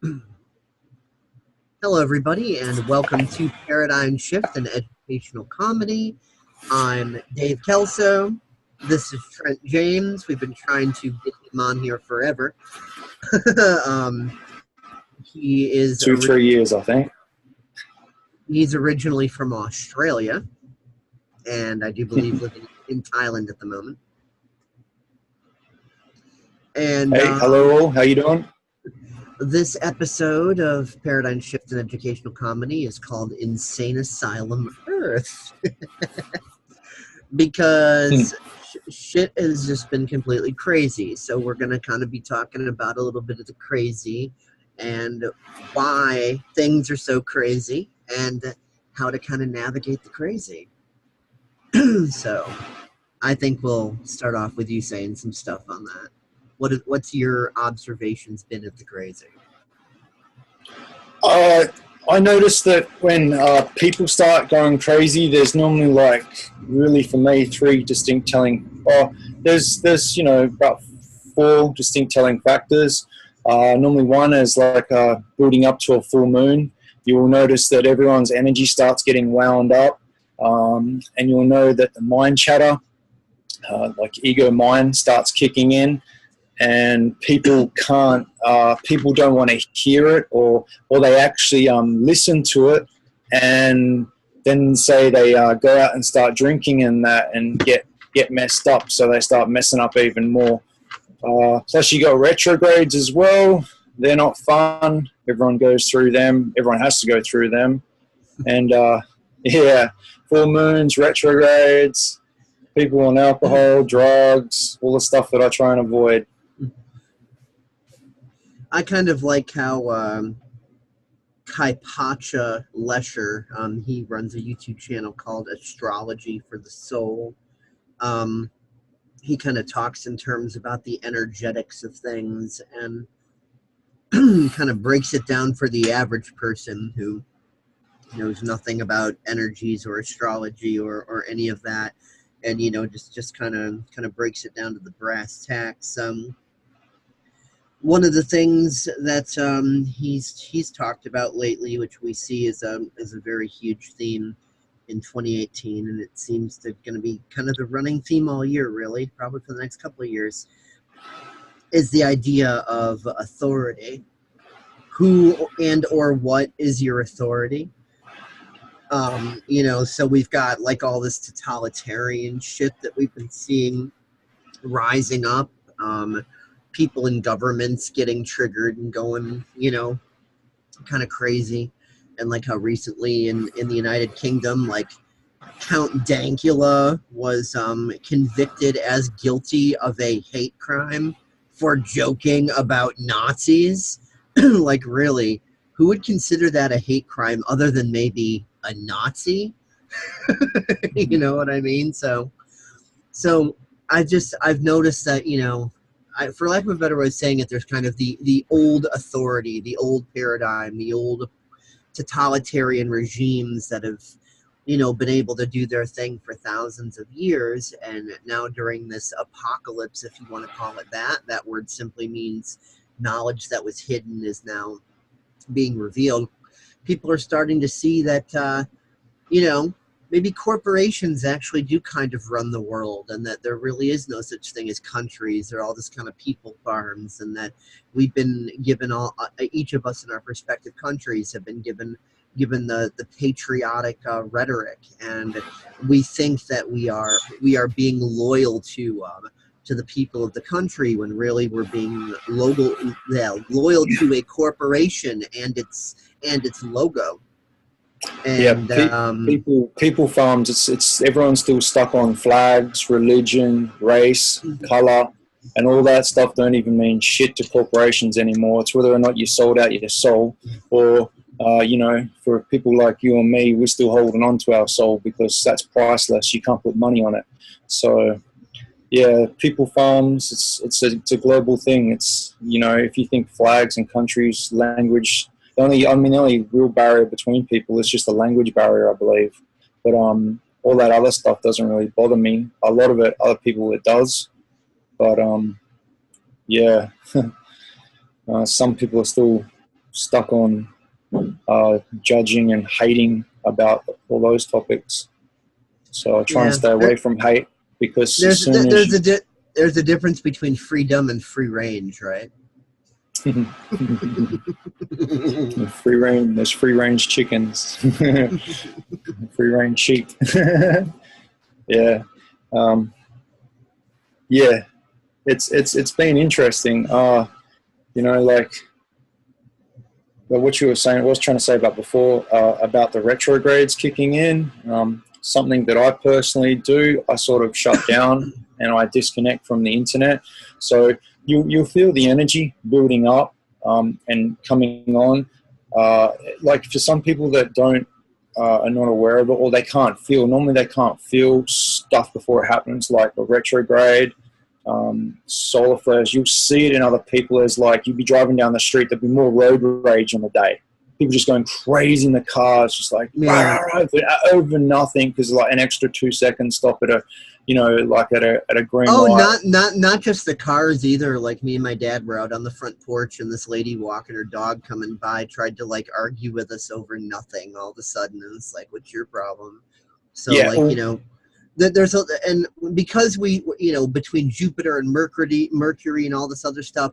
Hello, everybody, and welcome to Paradigm Shift, an educational comedy. I'm Dave Kelso. This is Trent James. We've been trying to get him on here forever. He is 3 years, I think. He's originally from Australia, and I do believe living in Thailand at the moment. And hey, hello all. How you doing? This episode of Paradigm Shift in Educational Comedy is called Insane Asylum Earth. Because shit has just been completely crazy. So we're going to kind of be talking about a little bit of the crazy and why things are so crazy and how to kind of navigate the crazy. So I think we'll start off with you saying some stuff on that. What's your observations been of the crazy? I noticed that when people start going crazy, there's normally really for me three distinct telling. There's about four distinct telling factors. Normally one is building up to a full moon. You will notice that everyone's energy starts getting wound up, and you'll know that the mind chatter, like ego mind, starts kicking in. And people people don't want to hear it, or they actually listen to it, and then say they go out and start drinking and get messed up. So they start messing up even more. Plus, you got retrogrades as well. They're not fun. Everyone goes through them. Everyone has to go through them. And full moons, retrogrades, people on alcohol, drugs, all the stuff that I try and avoid. I kind of like how Kaipacha Lesher, he runs a YouTube channel called Astrology for the Soul. He kind of talks in terms about the energetics of things and kind of breaks it down for the average person who knows nothing about energies or astrology or any of that, and just kind of breaks it down to the brass tacks. One of the things that he's talked about lately, which we see is a very huge theme in 2018, and it seems to going to be kind of the running theme all year, really, probably for the next couple of years, is the idea of authority. Who and or what is your authority? So we've got all this totalitarian shit that we've been seeing rising up. People in governments getting triggered and going, kind of crazy. And how recently in the United Kingdom, Count Dankula was convicted as guilty of a hate crime for joking about Nazis. Really, who would consider that a hate crime other than maybe a Nazi? You know what I mean? So I've noticed that, for lack of a better way of saying it, there's kind of the old authority, the old paradigm, the old totalitarian regimes that have, been able to do their thing for thousands of years. And now during this apocalypse, if you want to call it that word simply means knowledge that was hidden is now being revealed. People are starting to see that, maybe corporations actually do kind of run the world, and that there really is no such thing as countries. They're all just kind of people farms, and that we've been given each of us in our respective countries have been given the patriotic rhetoric, and we think that we are being loyal to the people of the country, when really we're being loyal to a corporation and its logo. And, people farms. It's everyone's still stuck on flags, religion, race, color, and all that stuff. Don't even mean shit to corporations anymore. It's whether or not you sold out your soul, or for people like you and me, we're still holding on to our soul because that's priceless. You can't put money on it. So, yeah, people farms. It's a global thing. It's if you think flags and countries, language. The only real barrier between people is just the language barrier, I believe. But all that other stuff doesn't really bother me. A lot of it, other people, it does. But some people are still stuck on judging and hating about all those topics. So I try and Yeah, stay away from hate, because as soon as there's a difference between freedom and free range, right? free range, there's free range chickens, free range sheep. Yeah, yeah. It's been interesting. You know, like what you were saying, I was trying to say about before, about the retrogrades kicking in. Something that I personally do, I sort of shut down and I disconnect from the internet. So you'll feel the energy building up and coming on. Like for some people that are not aware of it, or they can't feel, normally they can't feel stuff before it happens, like a retrograde, solar flares. You'll see it in other people as like, you'll be driving down the street, there'll be more road rage on the day. People just going crazy in the cars, just like over nothing, because like an extra 2 seconds stop at a, you know, like at a green light. Not just the cars either. Like me and my dad were out on the front porch, and this lady walking her dog coming by tried to like argue with us over nothing. All of a sudden, and it's like, what's your problem? So Yeah, like, you know, there's a, and because we, you know, between Jupiter and Mercury and all this other stuff,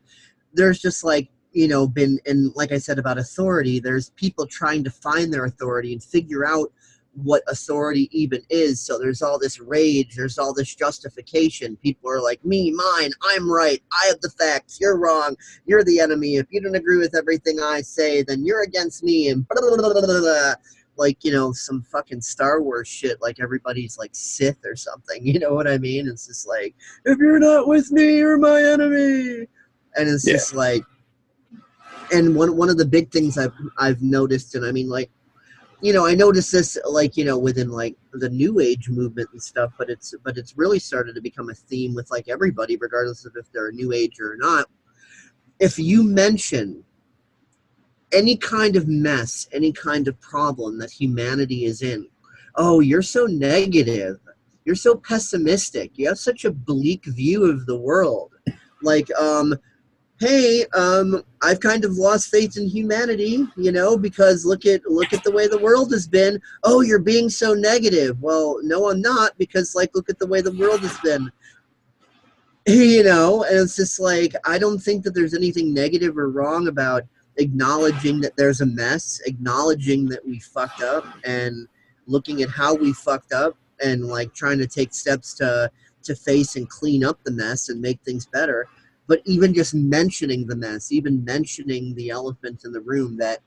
there's just like, you know, been, and like I said about authority, there's people trying to find their authority and figure out what authority even is. So there's all this rage, there's all this justification. People are like, me, mine, I'm right, I have the facts, you're wrong, you're the enemy. If you don't agree with everything I say, then you're against me, and blah, blah, blah, blah, blah, blah. Like, you know, some fucking Star Wars shit, like everybody's like Sith or something, you know what I mean? It's just like, if you're not with me, you're my enemy. And it's just like, and one of the big things I've noticed, and I mean, like, you know, I noticed this, like, you know, within like the New Age movement and stuff, but it's really started to become a theme with like everybody, regardless of if they're a New Ager or not. If you mention any kind of mess, any kind of problem that humanity is in, oh, you're so negative, you're so pessimistic, you have such a bleak view of the world, like, hey, I've kind of lost faith in humanity, you know, because look at the way the world has been. Oh, you're being so negative. Well, no, I'm not, because like, look at the way the world has been. You know, and it's just like, I don't think that there's anything negative or wrong about acknowledging that there's a mess, acknowledging that we fucked up, and looking at how we fucked up, and like trying to take steps to face and clean up the mess and make things better. But even just mentioning the mess, even mentioning the elephant in the room, that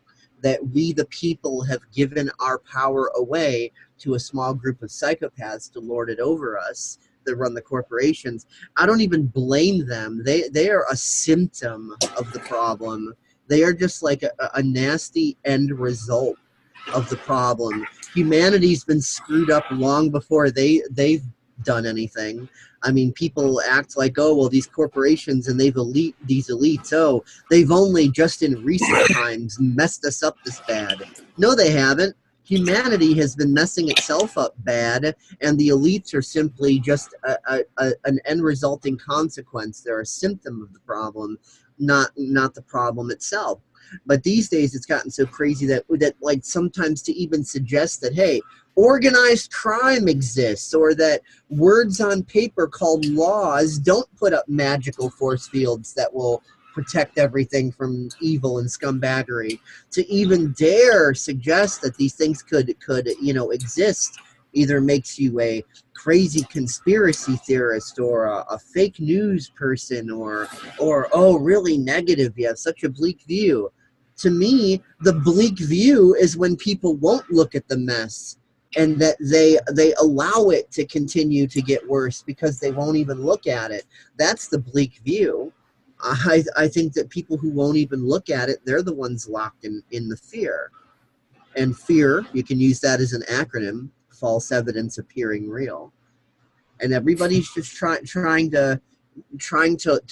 we the people have given our power away to a small group of psychopaths to lord it over us, that run the corporations. I don't even blame them. They are a symptom of the problem. They are just like a nasty end result of the problem. Humanity's been screwed up long before they've done anything. I mean, people act like, oh, well, these corporations and these elites, oh, they've only just in recent times messed us up this bad. No, they haven't. Humanity has been messing itself up bad, and the elites are simply just an end resulting consequence. They're a symptom of the problem, not the problem itself. But these days it's gotten so crazy that like sometimes to even suggest that, hey, organized crime exists, or that words on paper called laws don't put up magical force fields that will protect everything from evil and scumbaggery, to even dare suggest that these things could you know, exist, either makes you a crazy conspiracy theorist, or a fake news person, or oh, really negative, you have such a bleak view. To me, the bleak view is when people won't look at the mess, and that they allow it to continue to get worse because they won't even look at it. That's the bleak view. I think that people who won't even look at it, they're the ones locked in the fear. And fear, you can use that as an acronym: false evidence appearing real. And everybody's just trying to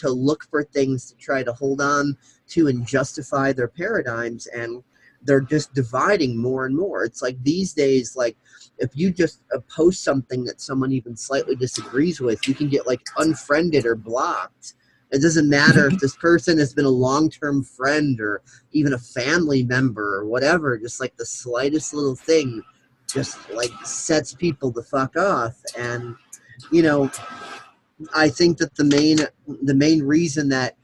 look for things to try to hold on to and justify their paradigms, and they're just dividing more and more. It's like these days, like, if you just post something that someone even slightly disagrees with, you can get like unfriended or blocked. It doesn't matter if this person has been a long-term friend or even a family member or whatever. Just like the slightest little thing just like sets people the fuck off. And, you know, I think that the main reason that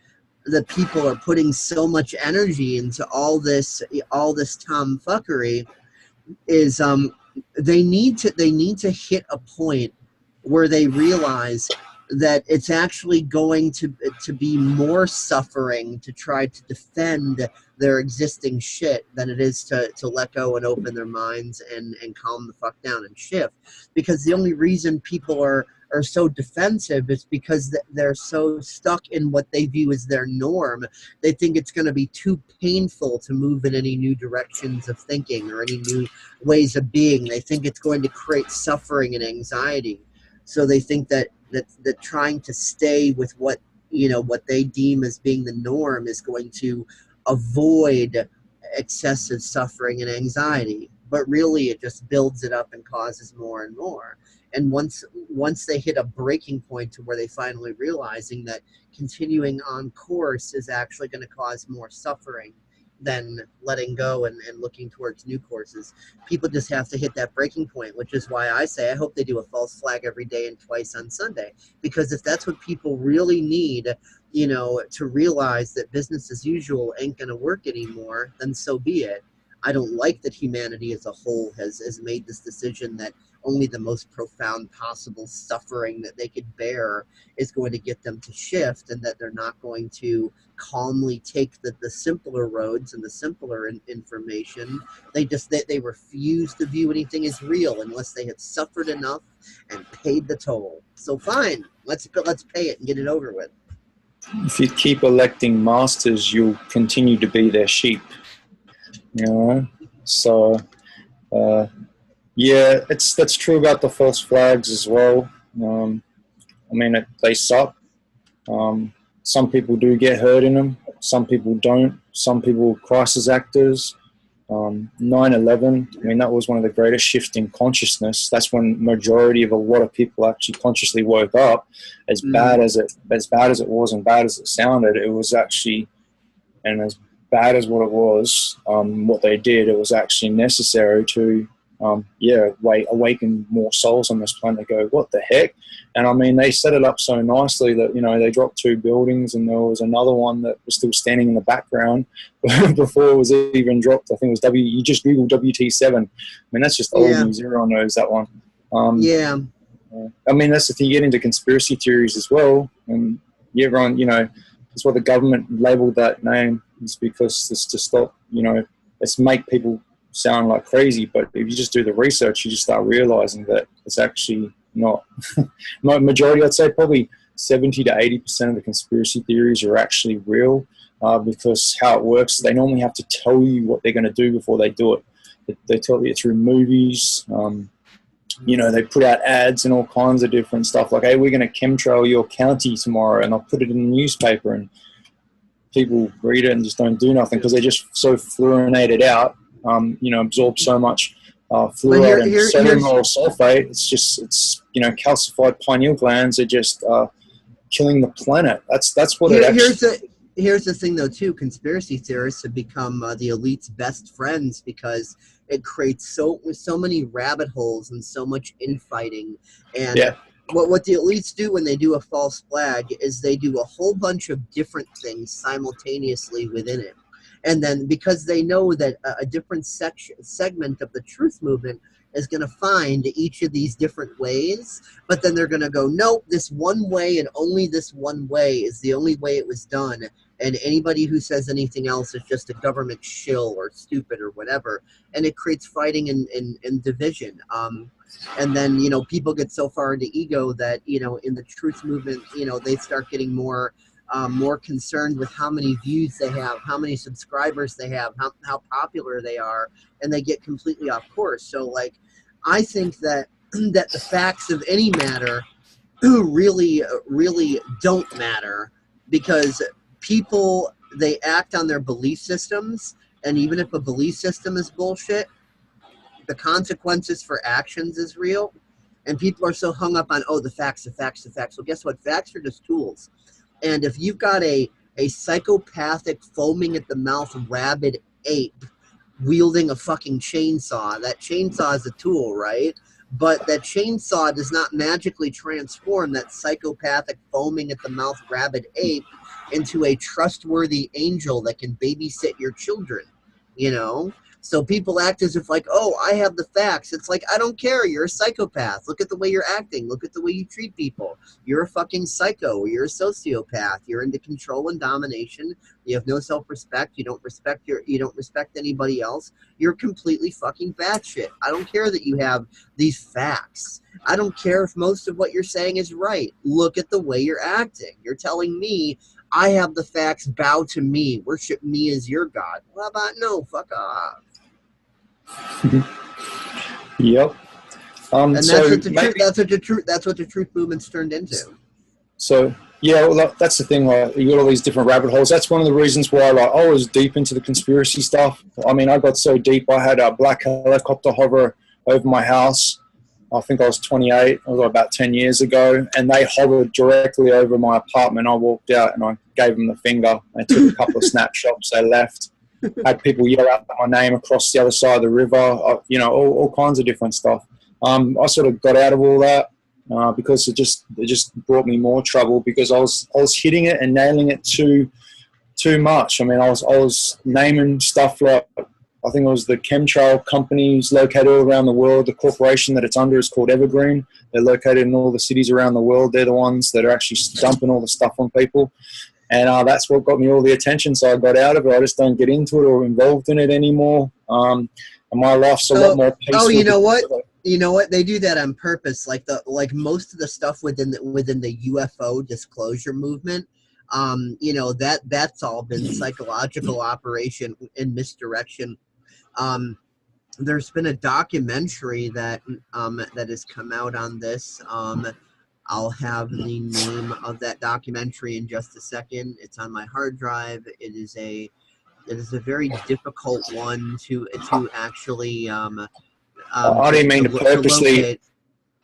people are putting so much energy into all this tomfuckery is they need to hit a point where they realize that it's actually going to be more suffering to try to defend their existing shit than it is to let go and open their minds and calm the fuck down and shift. Because the only reason people are so defensive is because they're so stuck in what they view as their norm. They think it's going to be too painful to move in any new directions of thinking or any new ways of being. They think it's going to create suffering and anxiety. So they think that trying to stay with what they deem as being the norm is going to avoid excessive suffering and anxiety. But really, it just builds it up and causes more and more. And once they hit a breaking point to where they finally realizing that continuing on course is actually going to cause more suffering than letting go and looking towards new courses, people just have to hit that breaking point, which is why I say I hope they do a false flag every day and twice on Sunday. Because if that's what people really need, to realize that business as usual ain't going to work anymore, then so be it. I don't like that humanity as a whole has made this decision that only the most profound possible suffering that they could bear is going to get them to shift, and that they're not going to calmly take the simpler roads and the simpler information. They refuse to view anything as real unless they have suffered enough and paid the toll. So fine, let's pay it and get it over with. If you keep electing masters, you'll continue to be their sheep. So yeah, that's true about the false flags as well. They suck. Some people do get hurt in them. Some people don't. Some people are crisis actors. 9/11, that was one of the greatest shifts in consciousness. That's when majority of a lot of people actually consciously woke up. As bad as it was and bad as it sounded, it was actually, and as bad as what it was, what they did, it was actually necessary to awaken more souls on this planet to go, what the heck? And they set it up so nicely that, they dropped 2 buildings and there was another one that was still standing in the background before it was even dropped. I think it was you just Google WT7. That's just old news. Everyone knows that one. That's the thing. You get into conspiracy theories as well. And everyone, that's what the government labeled that name, is because it's to stop, it's make people sound like crazy. But if you just do the research, you just start realizing that it's actually not. Majority, I'd say probably 70 to 80% of the conspiracy theories are actually real, because how it works, they normally have to tell you what they're going to do before they do it. They tell you through movies. They put out ads and all kinds of different stuff like, hey, we're going to chemtrail your county tomorrow, and I'll put it in the newspaper, and people read it and just don't do nothing because they're just so fluorinated out, absorb so much fluoride and sodium oral sulfate. It's calcified pineal glands are just killing the planet. That's what Here's the thing, though, too. Conspiracy theorists have become the elite's best friends because it creates so many rabbit holes and so much infighting. And what the elites do when they do a false flag is they do a whole bunch of different things simultaneously within it. And then because they know that a different segment of the truth movement is going to find each of these different ways, but then they're going to go, no, this one way and only this one way is the only way it was done. And anybody who says anything else is just a government shill or stupid or whatever. And it creates fighting and division. And then, people get so far into ego that, in the truth movement, they start getting more concerned with how many views they have, how many subscribers they have, how popular they are, and they get completely off course. So, I think that the facts of any matter really don't matter, because people, they act on their belief systems, and even if a belief system is bullshit, the consequences for actions is real. And people are so hung up on, the facts. Well, guess what? Facts are just tools. And if you've got a psychopathic, foaming at the mouth, rabid ape wielding a fucking chainsaw, that chainsaw is a tool, right? But that chainsaw does not magically transform that psychopathic, foaming at the mouth, rabid ape into a trustworthy angel that can babysit your children, you know? So people act as if like, oh, I have the facts. It's like, I don't care. You're a psychopath. Look at the way you're acting. Look at the way you treat people. You're a fucking psycho. You're a sociopath. You're into control and domination. You have no self-respect. You don't respect anybody else. You're completely fucking batshit. I don't care that you have these facts. I don't care if most of what you're saying is right. Look at the way you're acting. You're telling me I have the facts, bow to me, worship me as your God. Well, how about no? Fuck off. Yep. And that's what the truth movement's turned into. So yeah, well, that's the thing. Like, you got all these different rabbit holes. That's one of the reasons why, like, I was deep into the conspiracy stuff. I mean, I got so deep. I had a black helicopter hover over my house. I think I was 28. It was about 10 years ago, and they hovered directly over my apartment. I walked out and I gave them the finger. They took a couple of snapshots. They left. Had people yell out my name across the other side of the river, you know, all kinds of different stuff. I sort of got out of all that because it just brought me more trouble because I was hitting it and nailing it too much. I mean, I was naming stuff like, I think it was the chemtrail companies located all around the world. The corporation that it's under is called Evergreen. They're located in all the cities around the world. They're the ones that are actually dumping all the stuff on people. And that's what got me all the attention. So I got out of it. I just don't get into it or involved in it anymore. And my life's a lot more peaceful. Oh, you know what? You know what? They do that on purpose. Like most of the stuff within the UFO disclosure movement. You know, that's all been psychological operation and misdirection. There's been a documentary that has come out on this. I'll have the name of that documentary in just a second. It's on my hard drive. It is a very difficult one to actually. I didn't mean to purposely.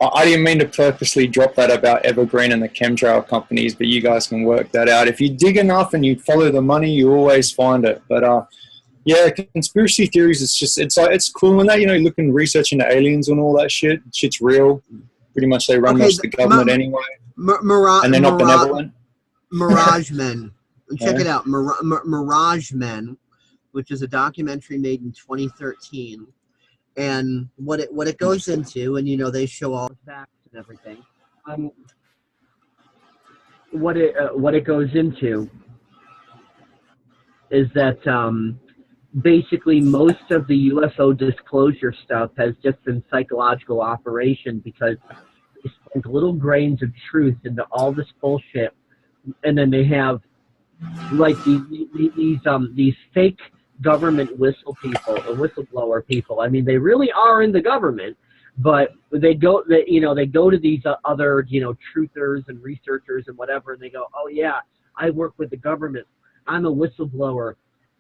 I didn't mean to purposely drop that about Evergreen and the chemtrail companies, but you guys can work that out. If you dig enough and you follow the money, you always find it. But yeah, conspiracy theories. It's cool and that, you know, looking research into aliens and all that shit. Shit's real. Pretty much they run most of the government anyway. And they're not benevolent. Mirage Men. Check it out. Mirage Men, which is a documentary made in 2013. And what it goes into, and you know, they show all the facts and everything. What it goes into is that basically most of the UFO disclosure stuff has just been psychological operation because they sprinkle little grains of truth into all this bullshit, and then they have like these fake government whistleblower people. I mean, they really are in the government, but they go to these other, you know, truthers and researchers and whatever, and they go, oh yeah, I work with the government. I'm a whistleblower.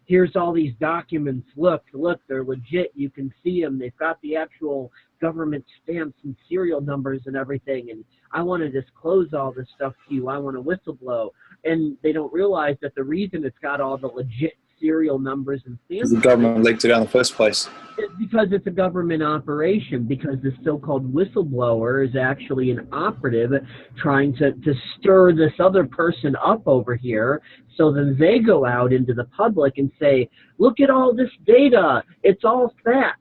Here's all these documents. Look, they're legit. You can see them. They've got the actual government stamps and serial numbers and everything. And I want to disclose all this stuff to you. I want to whistleblow. And they don't realize that the reason it's got all the legit serial numbers and stamps. The government leaked it out in the first place. It's because it's a government operation, because the so-called whistleblower is actually an operative trying to stir this other person up over here, so then they go out into the public and say, look at all this data, it's all facts,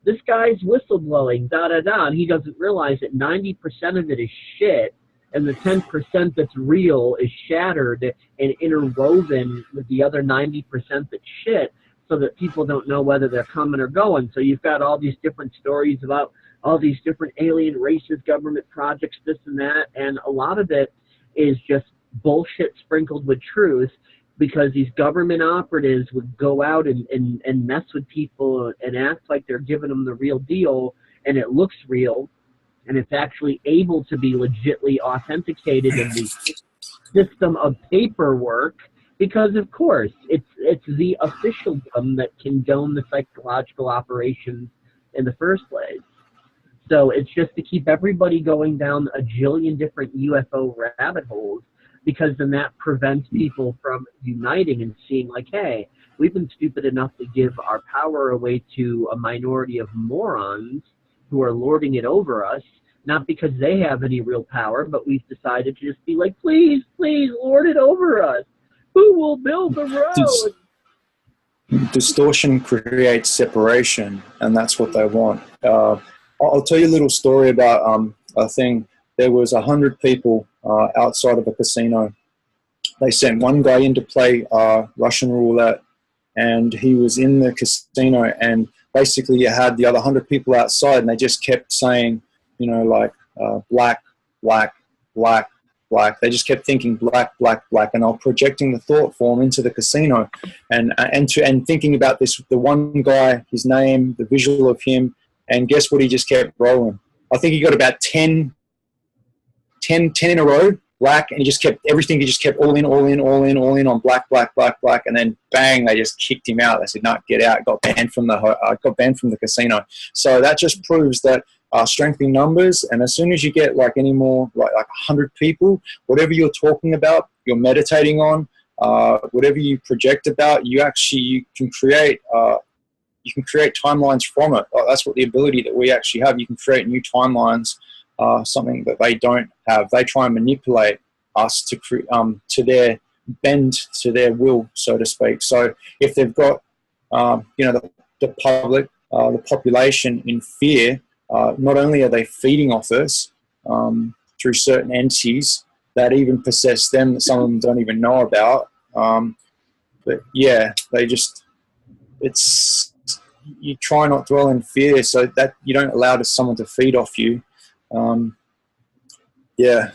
this guy's whistleblowing, da-da-da, and he doesn't realize that 90% of it is shit, and the 10% that's real is shattered and interwoven with the other 90% that's shit, so that people don't know whether they're coming or going. So you've got all these different stories about all these different alien races, government projects, this and that, and a lot of it is just bullshit sprinkled with truth, because these government operatives would go out and mess with people and act like they're giving them the real deal, and it looks real, and it's actually able to be legitly authenticated in the system of paperwork, because of course it's the officialdom that condone the psychological operations in the first place. So it's just to keep everybody going down a jillion different UFO rabbit holes because then that prevents people from uniting and seeing like, hey, we've been stupid enough to give our power away to a minority of morons who are lording it over us, not because they have any real power, but we've decided to just be like, please, please, lord it over us. Who will build the road? Distortion creates separation, and that's what they want. I'll tell you a little story about a thing. There was 100 people outside of a casino. They sent one guy in to play Russian roulette, and he was in the casino, and basically you had the other 100 people outside, and they just kept saying, you know, like black, black, black, black. They just kept thinking black, black, black, and they were projecting the thought form into the casino, and thinking about this, the one guy, his name, the visual of him, and guess what? He just kept rolling. I think he got about 10 in a row, black, and he just kept everything. He just kept all in on black, black, black, black, and then bang, they just kicked him out. They said, "No, get out." Got banned from the casino. So that just proves that strength in numbers, and as soon as you get like any more like 100 people, whatever you're talking about, you're meditating on, whatever you project about, you can create. You can create timelines from it. That's what the ability that we actually have. You can create new timelines. Something that they don't have. They try and manipulate us to their bend, to their will, so to speak. So if they've got, the public, the population in fear, not only are they feeding off us through certain entities that even possess them, that some of them don't even know about. But yeah, you try not to dwell in fear, so that you don't allow someone to feed off you. Yeah.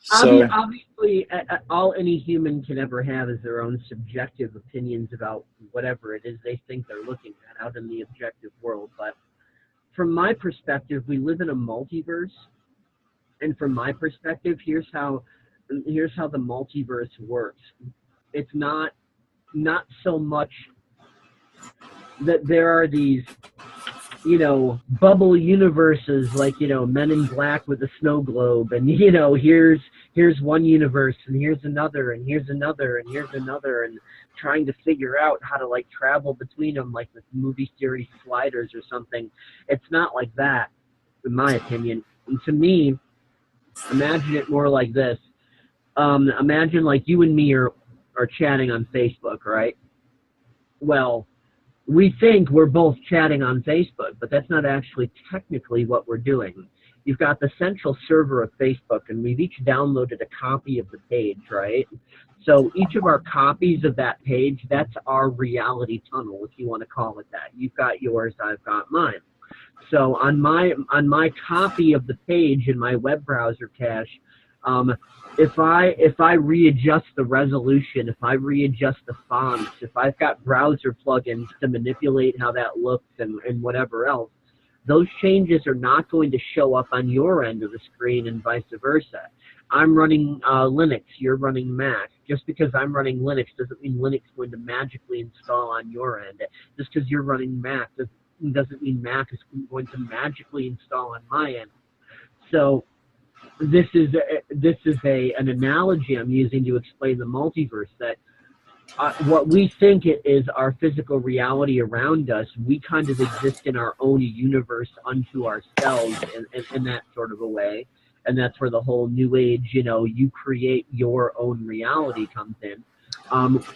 So obviously, all any human can ever have is their own subjective opinions about whatever it is they think they're looking at out in the objective world. But from my perspective, we live in a multiverse, and from my perspective, here's how the multiverse works. It's not so much that there are these, bubble universes like, Men in Black with a snow globe, and, here's one universe, and here's another, and here's another, and here's another, and trying to figure out how to, like, travel between them like the movie series Sliders or something. It's not like that, in my opinion. And to me, imagine it more like this. Imagine, like, you and me are chatting on Facebook, right? Well, we think we're both chatting on Facebook, but that's not actually technically what we're doing. You've got the central server of Facebook, and we've each downloaded a copy of the page, right? So each of our copies of that page, that's our reality tunnel, if you want to call it that. You've got yours, I've got mine. So on my copy of the page in my web browser cache, if I readjust the resolution, if I readjust the fonts, if I've got browser plugins to manipulate how that looks and whatever else, those changes are not going to show up on your end of the screen and vice versa. I'm running Linux, you're running Mac. Just because I'm running Linux doesn't mean Linux is going to magically install on your end. Just because you're running Mac doesn't mean Mac is going to magically install on my end. So this is an analogy I'm using to explain the multiverse, that what we think is our physical reality around us, we kind of exist in our own universe unto ourselves in that sort of a way. And that's where the whole new age, you create your own reality comes in.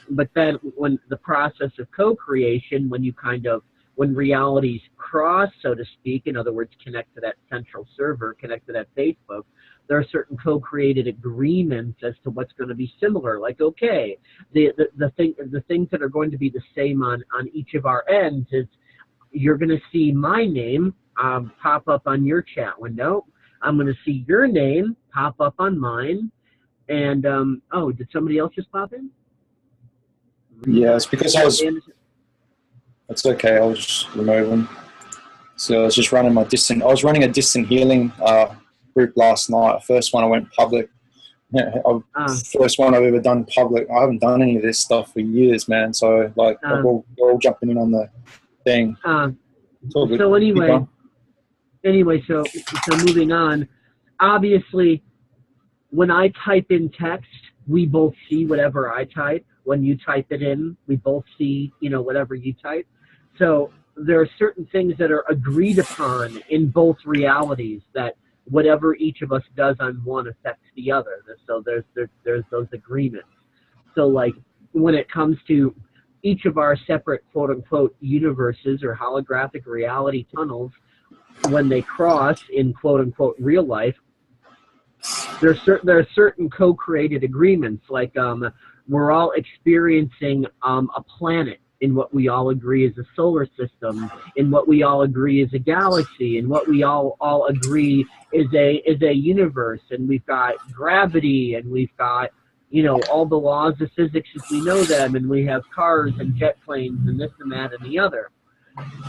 But then when the process of co-creation, when realities cross, so to speak, in other words, connect to that central server, connect to that Facebook, there are certain co-created agreements as to what's going to be similar. Like, okay, the things that are going to be the same on each of our ends is you're going to see my name pop up on your chat window. I'm going to see your name pop up on mine. And, oh, did somebody else just pop in? Yeah, it's because That's okay, I'll just remove them. So I was just running I was running a distant healing group last night. First one I went public. First one I've ever done public. I haven't done any of this stuff for years, man. So we're all jumping in on the thing. So anyway, so moving on. Obviously, when I type in text, we both see whatever I type. When you type it in, we both see, whatever you type. So there are certain things that are agreed upon in both realities, that whatever each of us does on one affects the other. So there's those agreements. So like when it comes to each of our separate quote unquote universes or holographic reality tunnels, when they cross in quote unquote real life, there are certain co-created agreements, like we're all experiencing a planet in what we all agree is a solar system, in what we all agree is a galaxy, in what we all agree is a universe, and we've got gravity, and we've got all the laws of physics as we know them, and we have cars and jet planes and this and that and the other.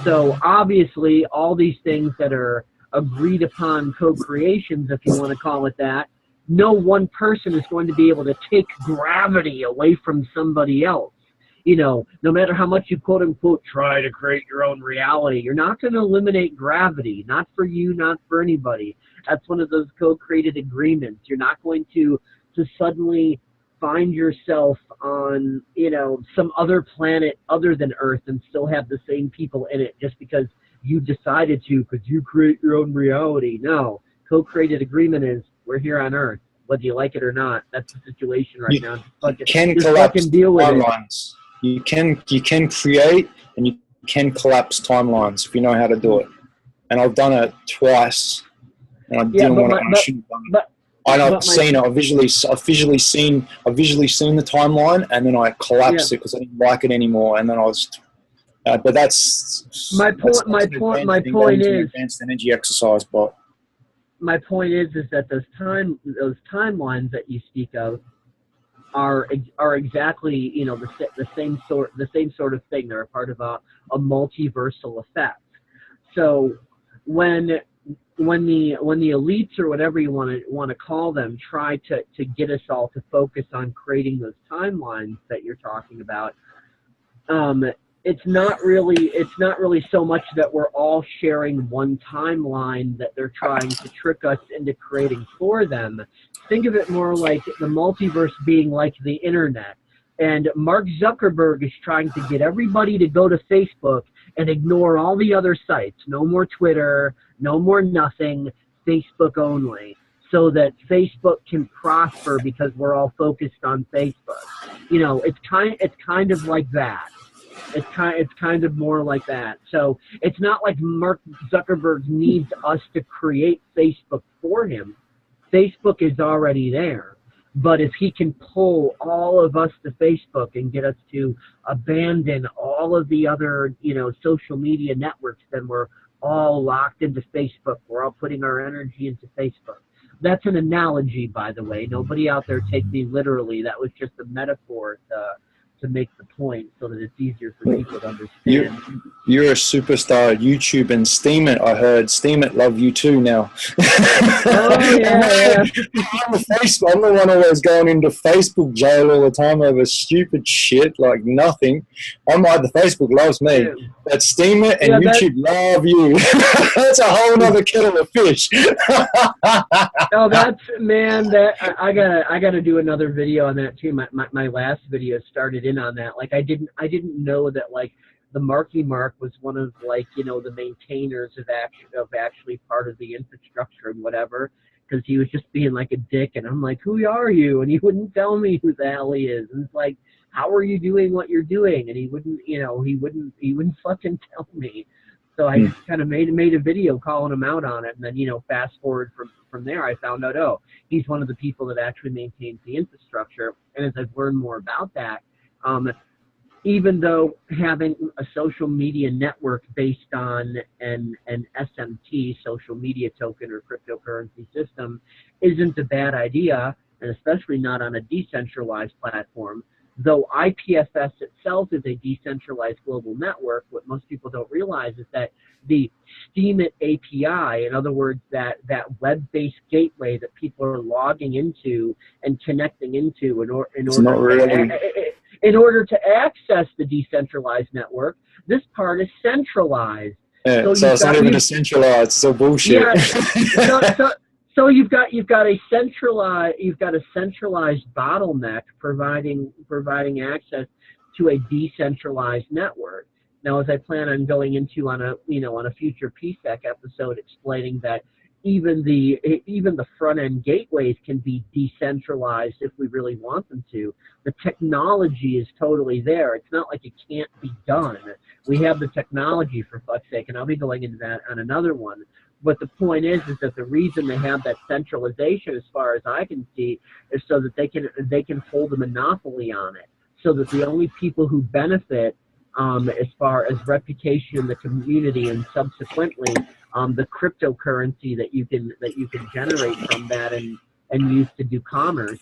So obviously all these things that are agreed upon co-creations, if you want to call it that, no one person is going to be able to take gravity away from somebody else. No matter how much you quote unquote try to create your own reality, you're not going to eliminate gravity, not for you, not for anybody. That's one of those co-created agreements. You're not going to suddenly find yourself on, some other planet other than Earth and still have the same people in it just because you decided to, because you create your own reality. No, co-created agreement is we're here on Earth, whether you like it or not. That's the situation right now. You can collapse timelines. You can create and you can collapse timelines if you know how to do it. And I've done it twice, and I didn't want to. I shouldn't have done it. I've visually seen the timeline, and then I collapsed it because I didn't like it anymore, and then I was. But that's my point. My point is advanced energy exercise, but my point is that those timelines that you speak of are exactly the same sort of thing. They're a part of a multiversal effect. So when the elites, or whatever you want to call them, try to get us all to focus on creating those timelines that you're talking about, it's not really so much that we're all sharing one timeline that they're trying to trick us into creating for them. Think of it more like the multiverse being like the internet. And Mark Zuckerberg is trying to get everybody to go to Facebook and ignore all the other sites. No more Twitter, no more nothing, Facebook only, so that Facebook can prosper because we're all focused on Facebook. It's kind of like that. It's kind of more like that. So it's not like Mark Zuckerberg needs us to create Facebook for him. Facebook is already there. But if he can pull all of us to Facebook and get us to abandon all of the other, social media networks, then we're all locked into Facebook. We're all putting our energy into Facebook. That's an analogy, by the way. Nobody out there take me literally. That was just a metaphor to make the point so that it's easier for people to understand. You're a superstar at YouTube, and Steam It, I heard. Steam It love you too now. Oh, yeah. I'm the one always going into Facebook jail all the time over stupid shit like nothing. The Facebook loves me. Yeah. But Steam It and YouTube love you. That's a whole other kettle of fish. No, I gotta do another video on that too. My last video started in on that. Like I didn't know that like the Marky Mark was one of the maintainers of actually part of the infrastructure and whatever, because he was just being like a dick, and I'm like, who are you? And he wouldn't tell me who the hell he is, and it's like, how are you doing what you're doing? And he wouldn't fucking tell me. So I just kind of made a video calling him out on it, and then fast forward from there, I found out, oh, he's one of the people that actually maintains the infrastructure. And as I've learned more about that, even though having a social media network based on an SMT, social media token or cryptocurrency system, isn't a bad idea, and especially not on a decentralized platform. Though IPFS itself is a decentralized global network, what most people don't realize is that the Steemit API, in other words, that web-based gateway that people are logging into and connecting into in order to access the decentralized network, this part is centralized. Yeah, so it's not even decentralized. It's all bullshit. Yeah, So you've got a centralized bottleneck providing access to a decentralized network. Now, as I plan on going into on a future PSEC episode, explaining that even the front end gateways can be decentralized if we really want them to. The technology is totally there. It's not like it can't be done. We have the technology, for fuck's sake, and I'll be going into that on another one. But the point is that the reason they have that centralization, as far as I can see, is so that they can hold a monopoly on it, so that the only people who benefit, as far as reputation in the community, and subsequently the cryptocurrency that you can generate from that and use to do commerce,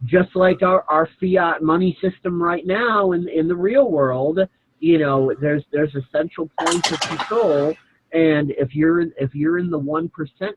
just like our fiat money system right now in the real world. There's a central point of control. And if you're in the 1%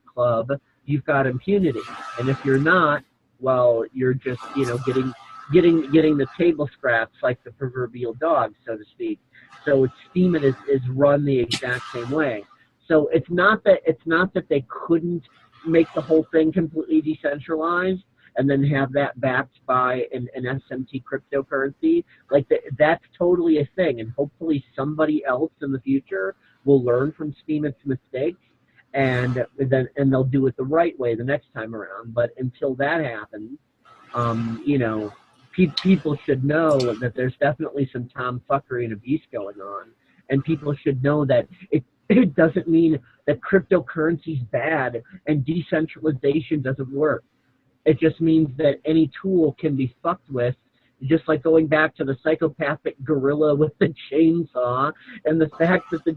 club, you've got impunity. And if you're not, well, you're just getting the table scraps like the proverbial dog, so to speak. So Steemit is run the exact same way. So it's not that they couldn't make the whole thing completely decentralized and then have that backed by an SMT cryptocurrency. Like that's totally a thing, and hopefully somebody else in the future will learn from Steemit's mistakes, and they'll do it the right way the next time around. But until that happens, people should know that there's definitely some tomfuckery and abuse going on, and people should know that it doesn't mean that cryptocurrency's bad and decentralization doesn't work. It just means that any tool can be fucked with, just like going back to the psychopathic gorilla with the chainsaw, and the fact that the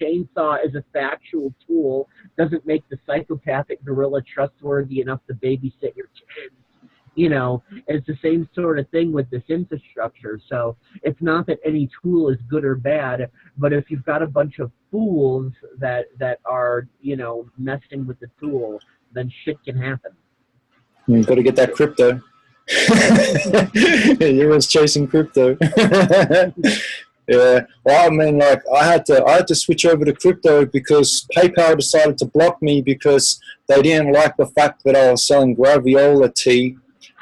chainsaw is a factual tool doesn't make the psychopathic gorilla trustworthy enough to babysit your kids. It's the same sort of thing with this infrastructure. So it's not that any tool is good or bad, but if you've got a bunch of fools that are messing with the tool, then shit can happen. You've got to get that crypto. Everyone's chasing crypto. Yeah. Well, I mean, like I had to switch over to crypto because PayPal decided to block me because they didn't like the fact that I was selling graviola tea,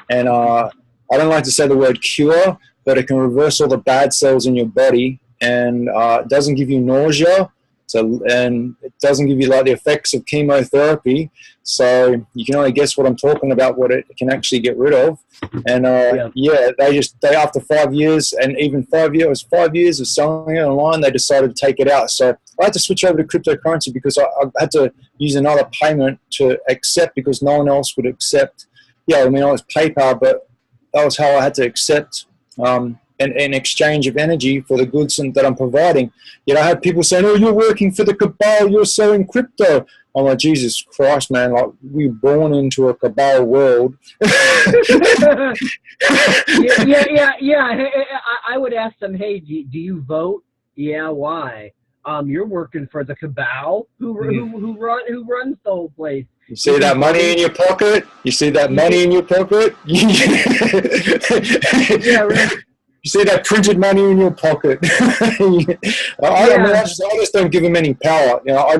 and I don't like to say the word cure, but it can reverse all the bad cells in your body, and it doesn't give you nausea. And it doesn't give you like the effects of chemotherapy, so you can only guess what I'm talking about, what it can actually get rid of. And they after 5 years, and even 5 years of selling it online, they decided to take it out. So I had to switch over to cryptocurrency because I had to use another payment to accept, because no one else would accept. Yeah, I mean, I was PayPal, but that was how I had to accept in exchange of energy for the goods that I'm providing. Yet I had people saying, "Oh, you're working for the cabal, you're selling crypto." I'm like, Jesus Christ, man! Like, we were born into a cabal world. Yeah. I would ask them, "Hey, do you vote?" Yeah, why? You're working for the cabal. Who runs the whole place? You see that money in your pocket? You see that money in your pocket? Yeah, right. You see that printed money in your pocket? I just don't give them any power. I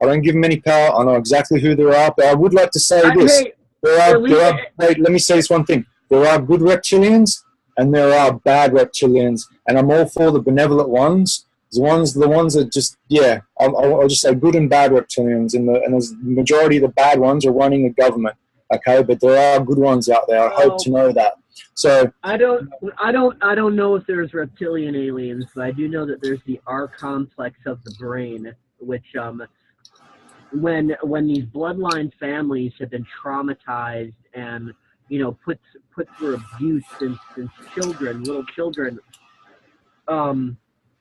don't give them any power. I know exactly who they are, but I would like to say this. Wait, let me say this one thing. There are good reptilians and there are bad reptilians, and I'm all for the benevolent ones. The ones that just, I'll just say good and bad reptilians, and the majority of the bad ones are running the government. Okay, but there are good ones out there. I hope to know that. So I don't know if there's reptilian aliens, but I do know that there's the R complex of the brain, which when these bloodline families have been traumatized and put through abuse since little children,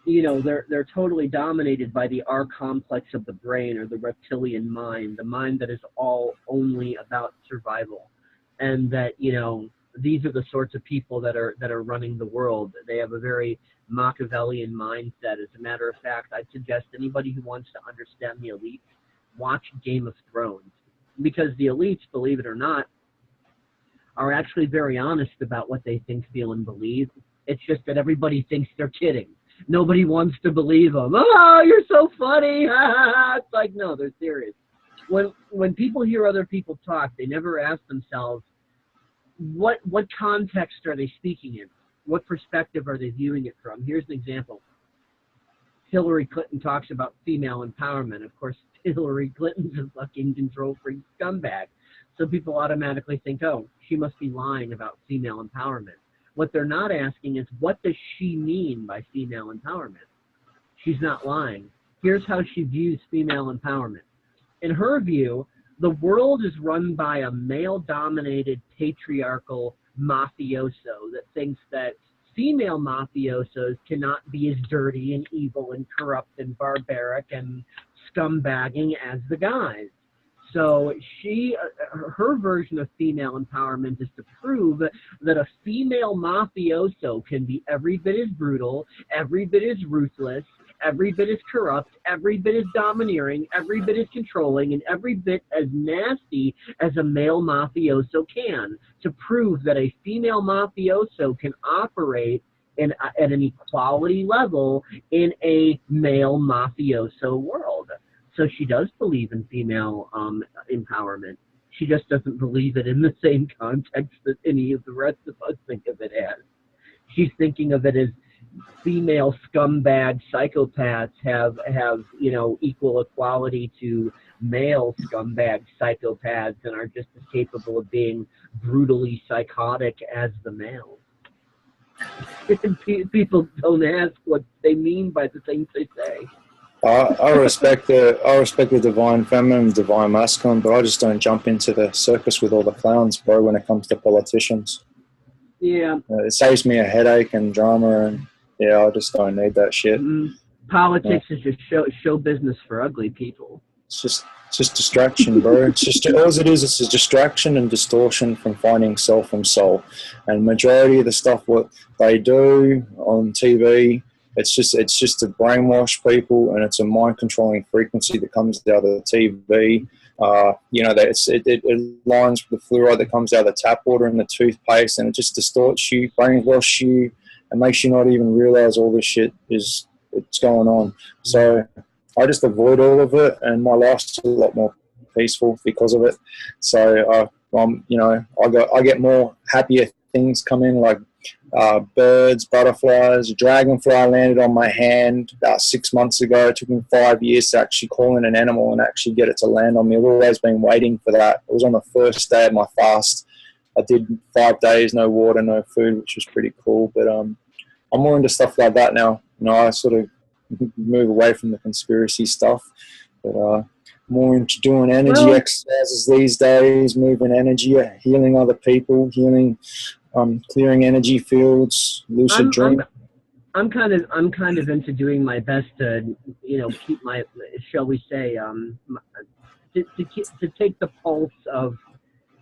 they're totally dominated by the R complex of the brain, or the reptilian mind, the mind that is all only about survival, and that these are the sorts of people that are running the world. They have a very Machiavellian mindset. As a matter of fact, I'd suggest anybody who wants to understand the elites watch Game of Thrones, because the elites, believe it or not, are actually very honest about what they think, feel, and believe. It's just that everybody thinks they're kidding. Nobody wants to believe them. Oh, you're so funny. It's like, no, they're serious. when people hear other people talk, they never ask themselves, what context are they speaking in? What perspective are they viewing it from? Here's an example. Hillary Clinton talks about female empowerment. Of course, Hillary Clinton's a fucking control freak scumbag. So people automatically think, oh, she must be lying about female empowerment. What they're not asking is, what does she mean by female empowerment? She's not lying. Here's how she views female empowerment. In her view, the world is run by a male-dominated patriarchal mafioso that thinks that female mafiosos cannot be as dirty and evil and corrupt and barbaric and scumbagging as the guys. So her version of female empowerment is to prove that a female mafioso can be every bit as brutal, every bit as ruthless, every bit as corrupt, every bit as domineering, every bit as controlling, and every bit as nasty as a male mafioso can, to prove that a female mafioso can operate at an equality level in a male mafioso world. So she does believe in female empowerment. She just doesn't believe it in the same context that any of the rest of us think of it as. She's thinking of it as female scumbag psychopaths have equal equality to male scumbag psychopaths and are just as capable of being brutally psychotic as the males. People don't ask what they mean by the things they say. I respect the divine feminine, divine masculine, but I just don't jump into the circus with all the clowns, bro, when it comes to politicians. Yeah. It saves me a headache and drama, and I just don't need that shit. Politics is just show business for ugly people. It's just distraction, bro. It's just all it is. It's a distraction and distortion from finding self from soul. And majority of the stuff what they do on TV, it's just to brainwash people, and it's a mind controlling frequency that comes out of the TV. It aligns with the fluoride that comes out of the tap water and the toothpaste, and it just distorts you, brainwash you, and makes you not even realize all this shit it's going on. So I just avoid all of it, and my life's a lot more peaceful because of it. So I get more happier things come in, like birds, butterflies. A dragonfly landed on my hand about 6 months ago. It took me 5 years to actually call in an animal and actually get it to land on me. I've always been waiting for that. It was on the first day of my fast. I did 5 days, no water, no food, which was pretty cool. But I'm more into stuff like that now. I sort of move away from the conspiracy stuff, but more into doing energy exercises these days, moving energy, healing other people, clearing energy fields, lucid dreaming. I'm kind of into doing my best to keep my, shall we say, to take the pulse of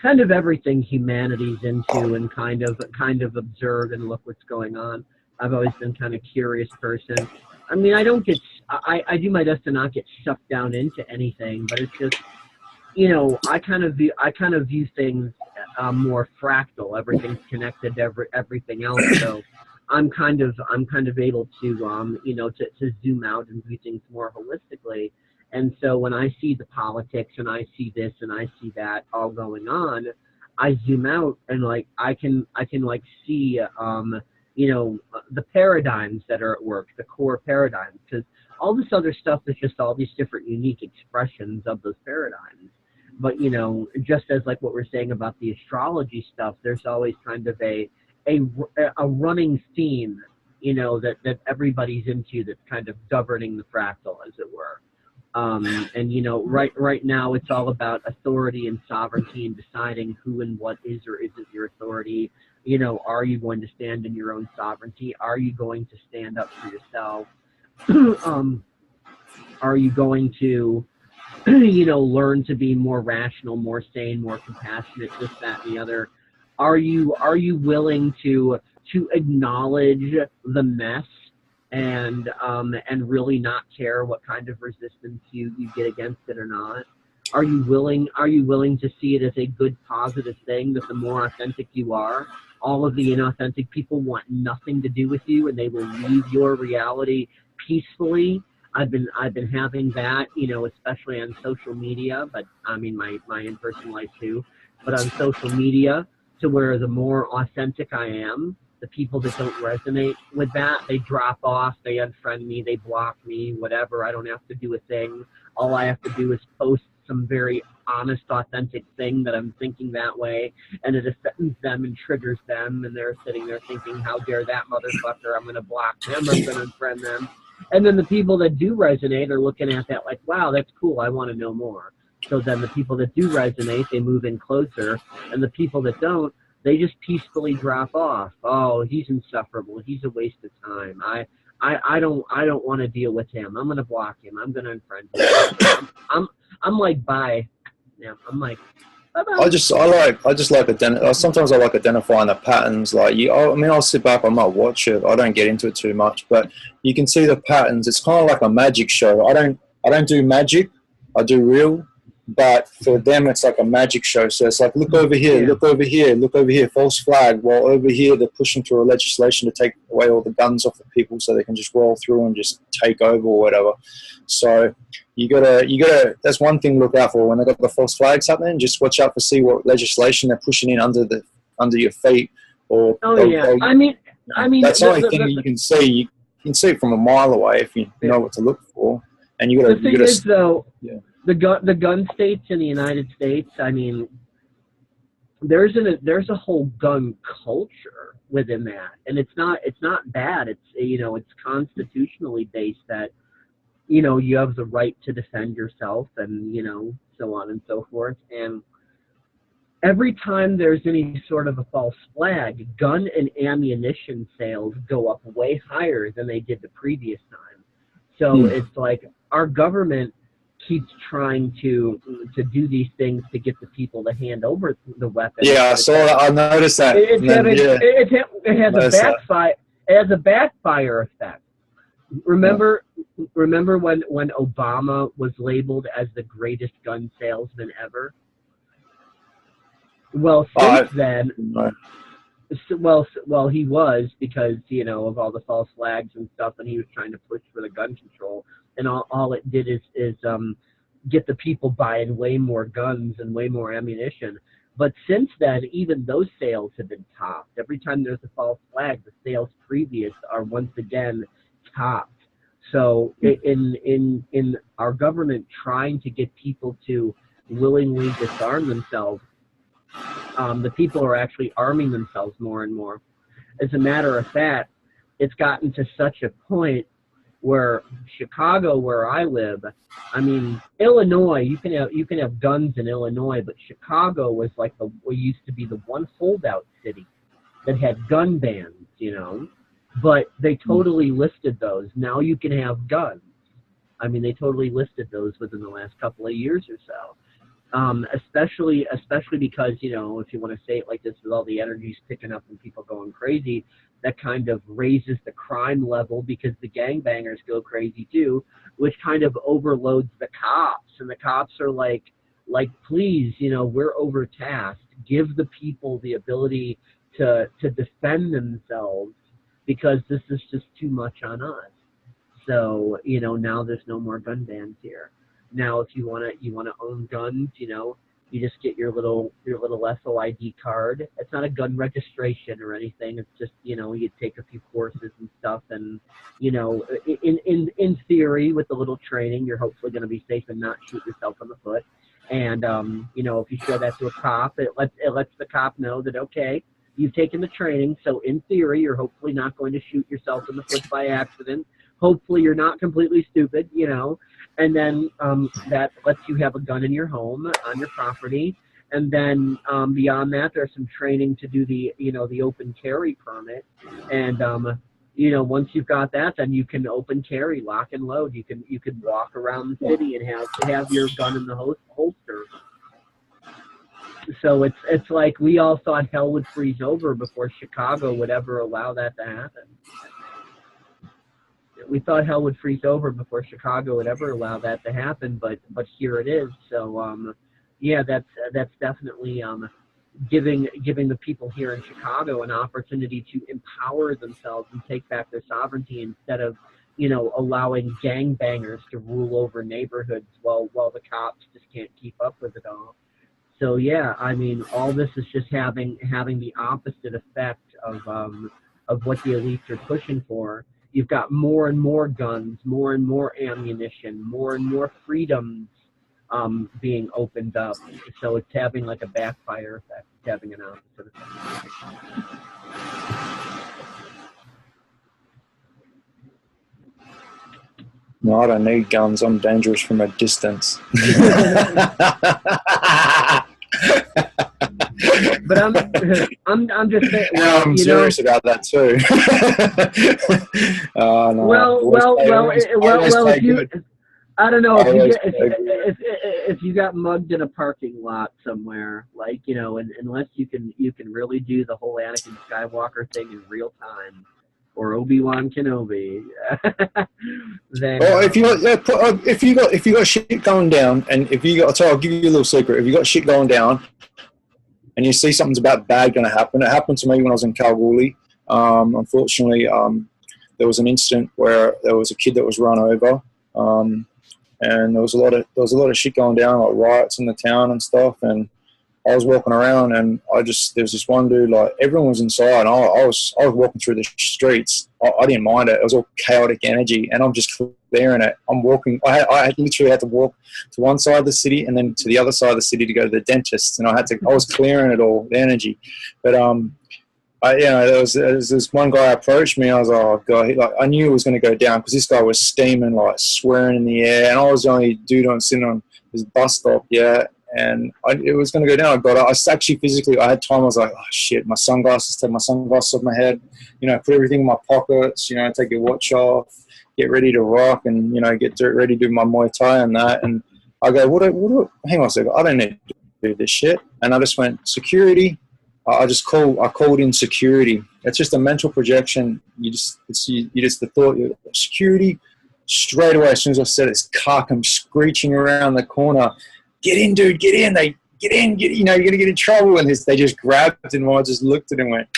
kind of everything humanity's into and kind of observe and look what's going on. I've always been kind of curious person. I mean, I do my best to not get sucked down into anything, but it's just, I kind of view things more fractal. Everything's connected to everything else. So I'm kind of able to to zoom out and view things more holistically. And so when I see the politics and I see this and I see that all going on, I zoom out and I can see the paradigms that are at work, the core paradigms, because all this other stuff is just all these different unique expressions of those paradigms. But just as like what we're saying about the astrology stuff, there's always kind of a running theme, that everybody's into, that's kind of governing the fractal, as it were. Right now it's all about authority and sovereignty and deciding who and what is or isn't your authority. Are you going to stand in your own sovereignty? Are you going to stand up for yourself? Are you going to, learn to be more rational, more sane, more compassionate, this, that, and the other? Are you willing to acknowledge the mess and really not care what kind of resistance you get against it or not? Are you willing to see it as a good, positive thing, that the more authentic you are, all of the inauthentic people want nothing to do with you, and they will leave your reality peacefully, I've been having that, you know, especially on social media, but I mean my in-person life too, but on social media, to where the more authentic I am, the people that don't resonate with that, they drop off, they unfriend me, they block me, whatever. I don't have to do a thing. All I have to do is post some very honest, authentic thing that I'm thinking that way, and it offends them and triggers them, and they're sitting there thinking, how dare that motherfucker, I'm going to block them, I'm going to unfriend them. And then the people that do resonate are looking at that like, wow, that's cool, I want to know more. So then the people that do resonate, they move in closer, and the people that don't, they just peacefully drop off. Oh, he's insufferable, he's a waste of time. I don't want to deal with him. I'm gonna block him. I'm gonna unfriend him. I'm like, bye. Yeah, I'm like, bye bye. Sometimes I like identifying the patterns. Like I mean, I'll sit back, I might watch it. I don't get into it too much, but you can see the patterns. It's kind of like a magic show. I don't do magic. I do real. But for them, it's like a magic show. So it's like, look over here, look over here, look over here, false flag. While over here, they're pushing through a legislation to take away all the guns off the people so they can just roll through and just take over or whatever. So you gotta. That's one thing to look out for when they got the false flags happening. Just watch out for see what legislation they're pushing in under your feet. Or I mean, that's the only thing you can see. You can see it from a mile away if you know what to look for. And you gotta. The thing is, though. Yeah. The gun states in the United States, I mean, there's a whole gun culture within that, and it's not bad. It's, you know, it's constitutionally based that, you know, you have the right to defend yourself, and, you know, so on and so forth. And every time there's any sort of a false flag, gun and ammunition sales go up way higher than they did the previous time. So it's like our government keeps trying to do these things to get the people to hand over the weapons. Yeah, I saw that. I noticed that. It has a backfire effect. Remember when Obama was labeled as the greatest gun salesman ever? Well, since then, well, he was, because, you know, of all the false flags and stuff, and he was trying to push for the gun control. And all it did is get the people buying way more guns and way more ammunition. But since then, even those sales have been topped. Every time there's a false flag, the sales previous are once again topped. So in our government trying to get people to willingly disarm themselves, the people are actually arming themselves more and more. As a matter of fact, it's gotten to such a point where Chicago, where I live, I mean, Illinois, you can have guns in Illinois, but Chicago was like used to be the one holdout city that had gun bans, you know, but they totally listed those. Now you can have guns. I mean, they totally listed those within the last couple of years or so. Especially because, you know, if you want to say it like this, with all the energies picking up and people going crazy, that kind of raises the crime level, because the gangbangers go crazy too, which kind of overloads the cops, and the cops are like, please, you know, we're overtasked. Give the people the ability to defend themselves, because this is just too much on us. So, you know, now there's no more gun bans here. Now, if you wanna own guns, you know, you just get your little SOID card. It's not a gun registration or anything. It's just, you know, you take a few courses and stuff, and, you know, in theory, with a little training, you're hopefully going to be safe and not shoot yourself in the foot. And you know, if you show that to a cop, it lets the cop know that, okay, you've taken the training, so in theory, you're hopefully not going to shoot yourself in the foot by accident. Hopefully you're not completely stupid, you know, and then that lets you have a gun in your home, on your property. And then beyond that, there's some training to do the, you know, the open carry permit. And, you know, once you've got that, then you can open carry, lock and load. You can walk around the city and have your gun in the holster. So it's like we all thought hell would freeze over before Chicago would ever allow that to happen. We thought hell would freeze over before Chicago would ever allow that to happen, but here it is. So yeah, that's definitely giving the people here in Chicago an opportunity to empower themselves and take back their sovereignty, instead of allowing gangbangers to rule over neighborhoods while the cops just can't keep up with it all. So yeah, I mean, all this is just having the opposite effect of what the elites are pushing for. You've got more and more guns, more and more ammunition, more and more freedoms being opened up. So it's having like a backfire effect. It's having an opposite effect. No, I don't need guns. I'm dangerous from a distance. But I'm just saying. Well, I'm serious about that too. No, I don't know if you got mugged in a parking lot somewhere, like unless you can really do the whole Anakin Skywalker thing in real time, or Obi-Wan Kenobi. Then, if you got shit going down, and I'll give you a little secret. If you got shit going down, and you see something's about bad going to happen, it happened to me when I was in Kalgoorlie. Unfortunately, there was an incident where there was a kid that was run over, and there was a lot of shit going down, like riots in the town and stuff. And I was walking around, and there was this one dude, like everyone was inside. And I was walking through the streets. I didn't mind it. It was all chaotic energy, and I'm just clearing it. I'm walking. I literally had to walk to one side of the city and then to the other side of the city to go to the dentist, and I was clearing it all, the energy. But there was this one guy approached me. I was like, oh god, I knew it was going to go down because this guy was steaming, like swearing in the air, and I was the only dude sitting on this bus stop. Yeah. And it was going to go down. I actually physically, I had time. I was like, oh shit, take my sunglasses off my head, put everything in my pockets, take your watch off, get ready to rock, and, get ready to do my Muay Thai and that. And I go, hang on a second, I don't need to do this shit. And I just went, security. I called in security. It's just a mental projection. You just the thought, security, straight away, as soon as I said it, this car comes screeching around the corner. Get in, dude, get in. You're going to get in trouble. And they just grabbed him, and I just looked at him and went,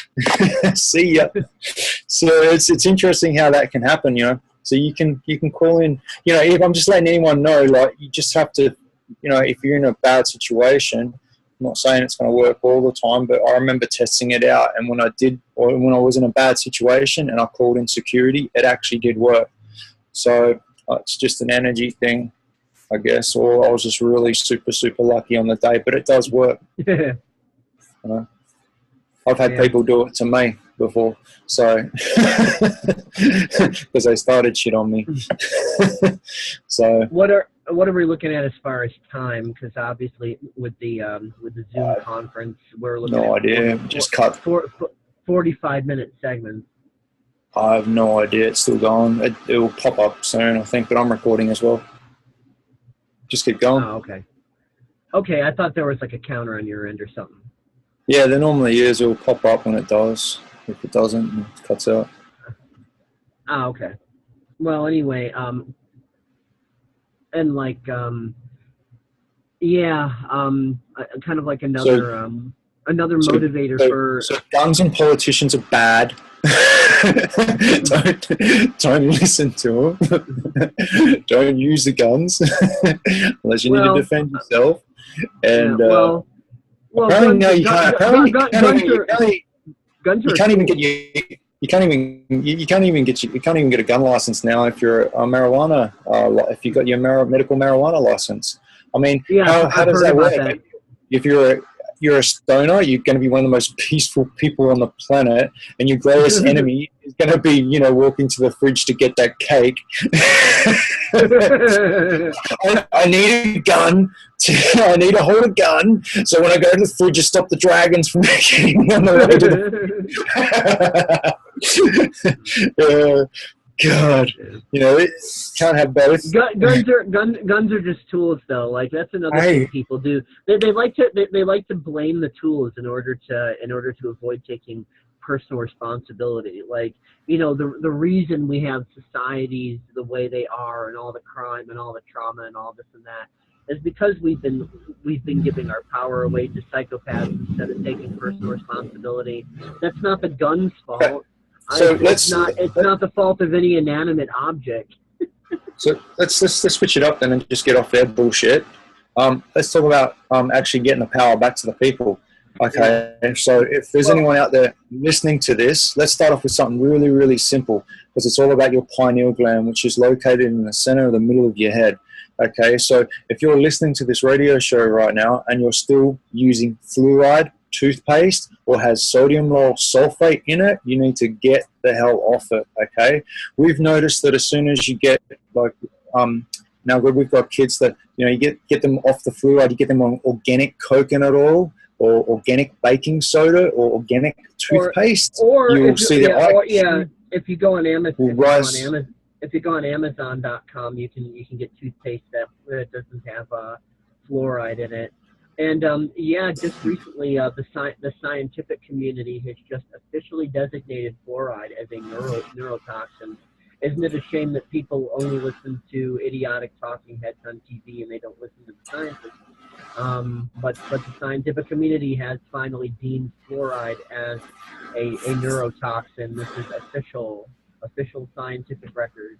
see ya. So it's interesting how that can happen, So you can call in, if I'm just letting anyone know, like, you just have to, if you're in a bad situation, I'm not saying it's going to work all the time, but I remember testing it out. And when I was in a bad situation and I called in security, it actually did work. So it's just an energy thing, I guess, or I was just really super, super lucky on the day, but it does work. I've had people do it to me before, so because they started shit on me. So what are we looking at as far as time? Because obviously with the Zoom conference, we're looking no at idea. Just cut 45-minute segments. I have no idea. It's still going. It will pop up soon, I think, but I'm recording as well. Just keep going. Oh, okay. Okay, I thought there was like a counter on your end or something. Yeah, there normally is. It will pop up when it does. If it doesn't, it cuts out. Ah, okay. Well, anyway, and like, kind of like another motivator So guns and politicians are bad. don't listen to them. Don't use the guns unless you need to defend yourself. And apparently, you can't even get a gun license now if you're a marijuana. If you got your medical marijuana license. I mean, how does that work? If you're a stoner, you're going to be one of the most peaceful people on the planet, and your greatest enemy is going to be, walking to the fridge to get that cake. I need a gun. I need to hold a gun, so when I go to the fridge, to stop the dragons from getting on the way to the God, it can't have both. Guns are just tools, though. Like, that's another thing people do. They like to blame the tools in order to avoid taking personal responsibility. Like, the reason we have societies the way they are, and all the crime and all the trauma and all this and that, is because we've been giving our power away to psychopaths instead of taking personal responsibility. That's not the gun's fault. So it's not the fault of any inanimate object. So let's switch it up then and just get off their bullshit. Let's talk about actually getting the power back to the people. Okay, so if there's anyone out there listening to this, let's start off with something really, really simple, because it's all about your pineal gland, which is located in the center of the middle of your head. Okay, so if you're listening to this radio show right now and you're still using fluoride toothpaste or has sodium lauryl sulfate in it, you need to get the hell off it. Okay, we've noticed that as soon as you get now we've got kids that, you know, you get them off the fluoride, you get them on organic coconut oil or organic baking soda or organic toothpaste, or you'll see their eyes. If you go on Amazon, if you go on Amazon.com, you can get toothpaste that doesn't have fluoride in it. And just recently, the scientific community has just officially designated fluoride as a neurotoxin. Isn't it a shame that people only listen to idiotic talking heads on TV and they don't listen to the scientists? But the scientific community has finally deemed fluoride as a neurotoxin. This is official scientific record.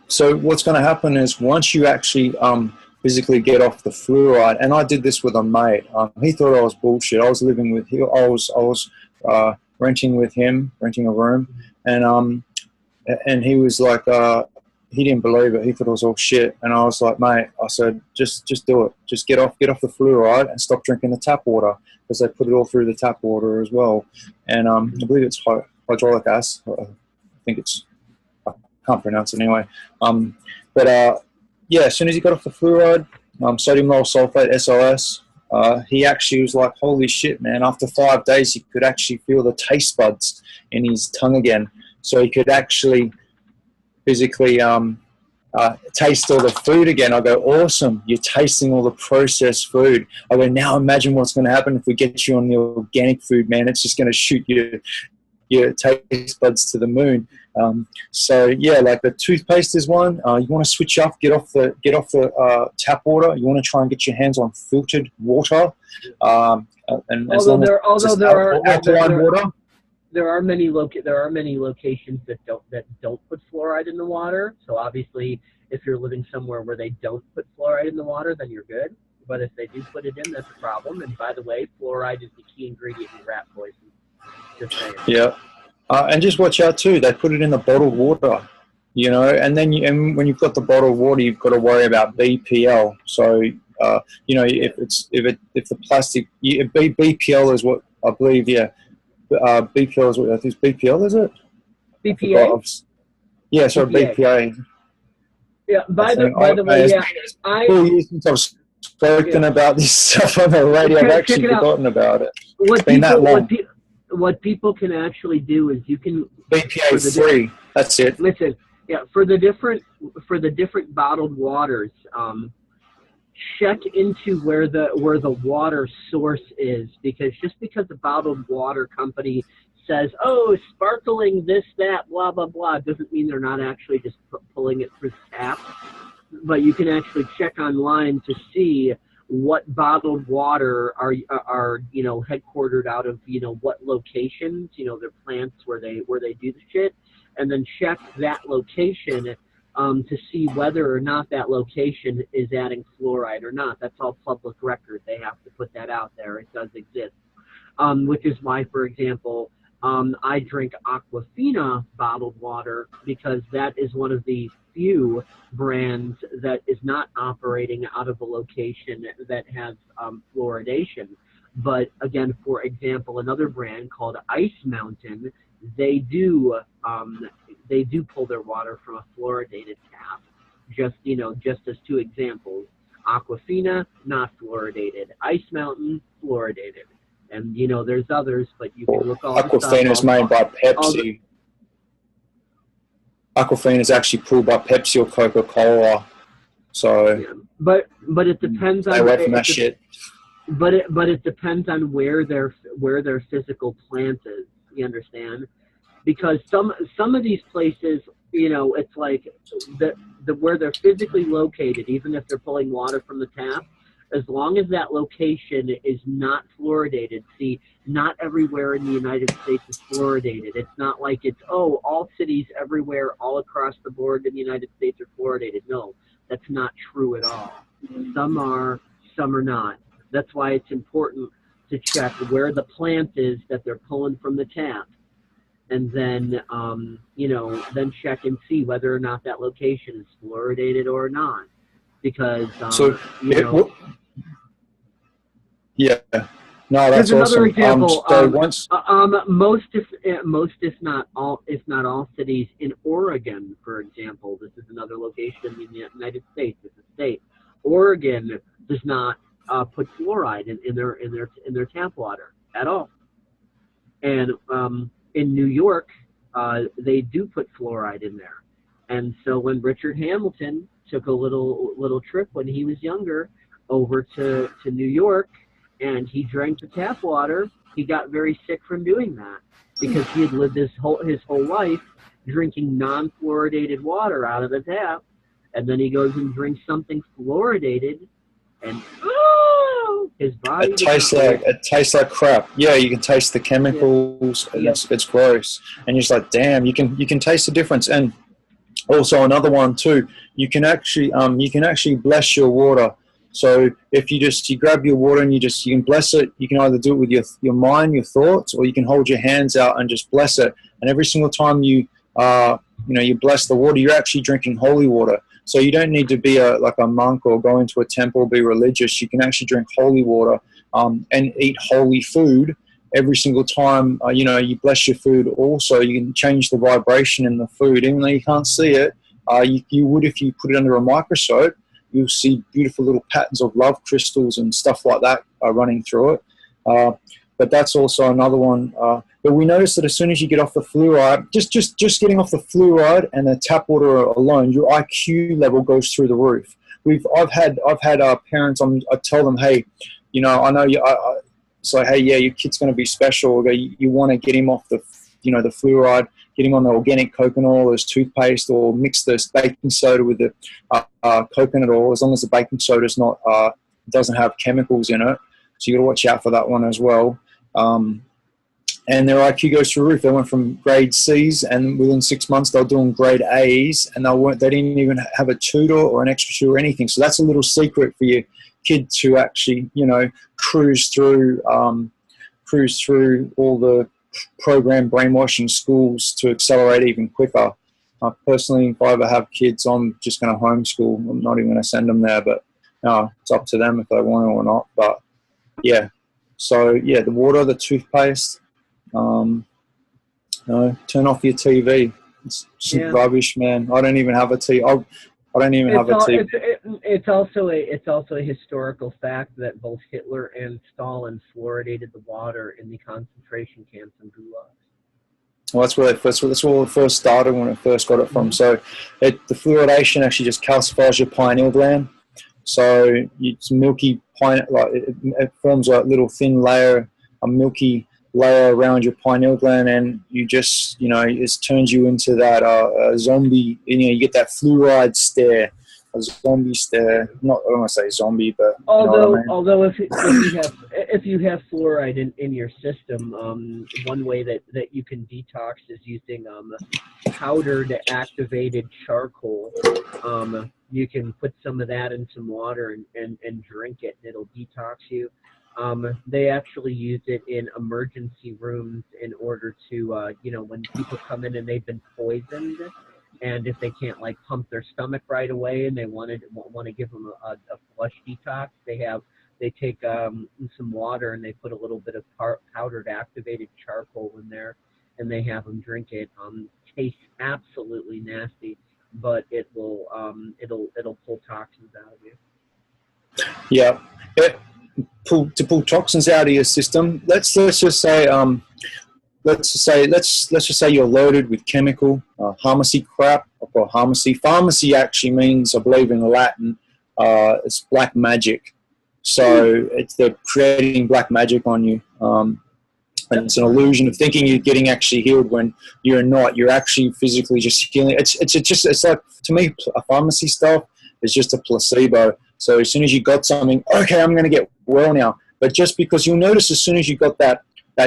So what's going to happen is once you actually physically get off the fluoride, and I did this with a mate. He thought I was bullshit. I was living with him. I was renting with him, renting a room, and he was like, he didn't believe it. He thought it was all shit. And I was like, mate, I said, just do it. Just get off the fluoride and stop drinking the tap water, because they put it all through the tap water as well. And I believe it's hydraulic acid. I think it's, I can't pronounce it anyway. As soon as he got off the fluoride, sodium lauryl sulfate, SOS, he actually was like, holy shit, man. After 5 days, he could actually feel the taste buds in his tongue again. So he could actually physically taste all the food again. I go, awesome, you're tasting all the processed food. I go, now imagine what's going to happen if we get you on the organic food, man. It's just going to shoot your taste buds to the moon. Like the toothpaste is one. You want to switch up, get off the tap water. You want to try and get your hands on filtered water. There are many locations that don't put fluoride in the water. So obviously, if you're living somewhere where they don't put fluoride in the water, then you're good. But if they do put it in, that's a problem. And by the way, fluoride is the key ingredient in rat poison. Just saying. Yeah. And just watch out too. They put it in the bottled water, you know. And then when you've got the bottled water, you've got to worry about BPL. So if the plastic, BPL is what I believe. Yeah, BPL is what I think. BPL is it? BPA. Yeah, sorry, BPA. Yeah. By the way, yeah. 4 years since I've spoken about this stuff on the radio. I've actually forgotten about it. It's been that long. What people can actually do is you can BPA free. That's it. Listen, for the different bottled waters, check into where the water source is, because just because the bottled water company says, oh, sparkling this, that, blah blah blah, doesn't mean they're not actually just pulling it through the tap. But you can actually check online to see what bottled water are headquartered out of, what locations, their plants where they do the shit, and then check that location to see whether or not that location is adding fluoride or not. That's all public record. They have to put that out there. It does exist, which is why, for example, I drink Aquafina bottled water, because that is one of the few brands that is not operating out of a location that has fluoridation. But again, for example, another brand called Ice Mountain, they do pull their water from a fluoridated tap. Just as two examples. Aquafina, not fluoridated. Ice Mountain, fluoridated. And there's others, but you can look all Aquafina is made by Pepsi. Aquafina is actually pulled by Pepsi or CocaCola. So, yeah. But it depends on. Stay away from that shit. But it depends on where their physical plant is. You understand? Because some of these places, it's like the where they're physically located. Even if they're pulling water from the tap, as long as that location is not fluoridated. See, not everywhere in the United States is fluoridated. It's not like it's, oh, all cities everywhere, all across the board in the United States are fluoridated. No, that's not true at all. Some are, some are not. That's why it's important to check where the plant is that they're pulling from the tap. And then, you know, then check and see whether or not that location is fluoridated or not. Because, you know. Yeah. No, that's Here's awesome. another example. So once, most, if not all cities in Oregon, for example, this is another location in the United States. It's a state. Oregon does not put fluoride in their tap water at all. And in New York, they do put fluoride in there. And so when Richard Hamilton took a little trip when he was younger over to New York, and he drank the tap water, he got very sick from doing that because he had lived his whole life drinking non-fluoridated water out of the tap, and then he goes and drinks something fluoridated, and his body it tastes like crap. Yeah, you can taste the chemicals, and it's gross. And you're just like, damn, you can taste the difference. And also another one too, you can actually bless your water. So if you grab your water and you can bless it, you can either do it with your mind, your thoughts, or you can hold your hands out and just bless it. And every single time you bless the water, you're actually drinking holy water. So you don't need to be like a monk or go into a temple, be religious. You can actually drink holy water and eat holy food every single time. You bless your food. Also, you can change the vibration in the food, even though you can't see it. You would if you put it under a microscope. You'll see beautiful little patterns of love crystals and stuff like that running through it. But that's also another one. But we notice that as soon as you get off the fluoride, just getting off the fluoride and the tap water alone, your IQ level goes through the roof. I've had parents. I tell them, hey, I know you. So hey, yeah, your kid's going to be special. You want to get him off the fluoride, get him on the organic coconut oil as toothpaste, or mix the baking soda with the coconut oil, as long as the baking soda is not doesn't have chemicals in it. So you got to watch out for that one as well. And their IQ goes through the roof. They went from grade C's, and within 6 months they were doing grade A's, and they didn't even have a tutor or an extra tutor or anything. So that's a little secret for your kid to actually, cruise through all the program brainwashing schools to accelerate even quicker. Personally, if I ever have kids, I'm just going to homeschool. I'm not even going to send them there, but it's up to them if they want to or not. But yeah, so yeah, the water, the toothpaste, turn off your TV. It's rubbish, man. I don't even have a TV. I don't even have a TV. It's also a historical fact that both Hitler and Stalin fluoridated the water in the concentration camps and gulags. Well, that's where it first started, when it first got it from. So the fluoridation actually just calcifies your pineal gland. So it's milky it forms a little thin layer, a milky layer around your pineal gland, and you just, it turns you into that zombie. You get that fluoride stare, a zombie stare. I don't want to say zombie, but although if you have fluoride in your system, one way that you can detox is using powdered activated charcoal. You can put some of that in some water and drink it, and it'll detox you. They actually use it in emergency rooms in order to, when people come in and they've been poisoned, and if they can't pump their stomach right away and they want to give them a flush detox, they take some water and they put a little bit of powdered activated charcoal in there, and they have them drink it. Tastes absolutely nasty, but it will it'll pull toxins out of you. Yeah. To pull toxins out of your system. Let's just say you're loaded with chemical pharmacy crap. Or pharmacy. Pharmacy actually means, I believe in Latin, it's black magic. So they're creating black magic on you, and it's an illusion of thinking you're getting actually healed when you're not. You're actually physically just healing. It's like, to me, a pharmacy stuff is just a placebo. So as soon as you got something, okay, I'm going to get well now. But just because you'll notice as soon as you got that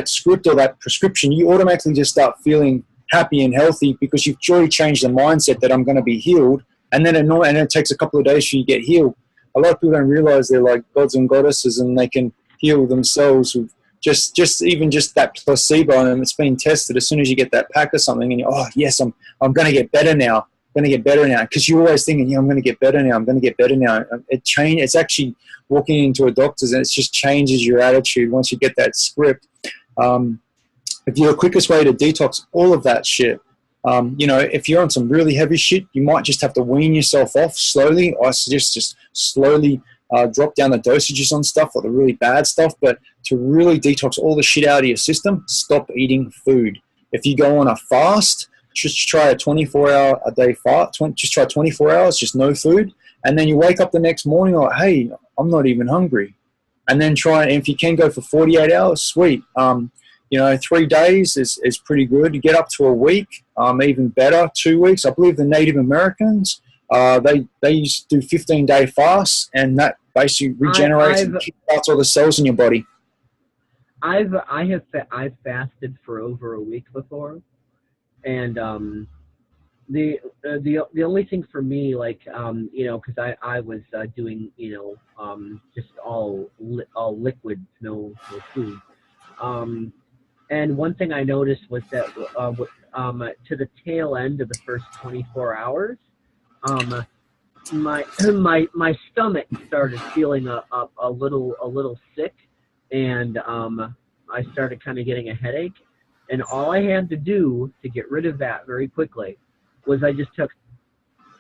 script or that prescription, you automatically just start feeling happy and healthy because you've already changed the mindset that I'm going to be healed. And then it takes a couple of days for you to get healed. A lot of people don't realize they're like gods and goddesses and they can heal themselves with just that placebo, and it's been tested. As soon as you get that pack or something and oh yes, I'm going to get better now. I'm going to get better now, because you're always thinking, yeah, I'm going to get better now. I'm going to get better now. It's actually walking into a doctor's and it just changes your attitude once you get that script. If the quickest way to detox all of that shit, if you're on some really heavy shit, you might just have to wean yourself off slowly. I suggest just slowly drop down the dosages on stuff or the really bad stuff. But to really detox all the shit out of your system, stop eating food. If you go on a fast, just try a 24-hour a day fast. Just try 24 hours, just no food. And then you wake up the next morning like, hey, I'm not even hungry. And then try, and if you can go for 48 hours, sweet. 3 days is pretty good. You get up to a week, even better, 2 weeks. I believe the Native Americans, they used to do 15-day fasts, and that basically regenerates and kickstarts all the cells in your body. I've fasted for over a week before, and the only thing for me, like because I was doing just all liquids, no food. And one thing I noticed was that to the tail end of the first 24 hours, my stomach started feeling a little sick, and I started kind of getting a headache. And all I had to do to get rid of that very quickly was I just took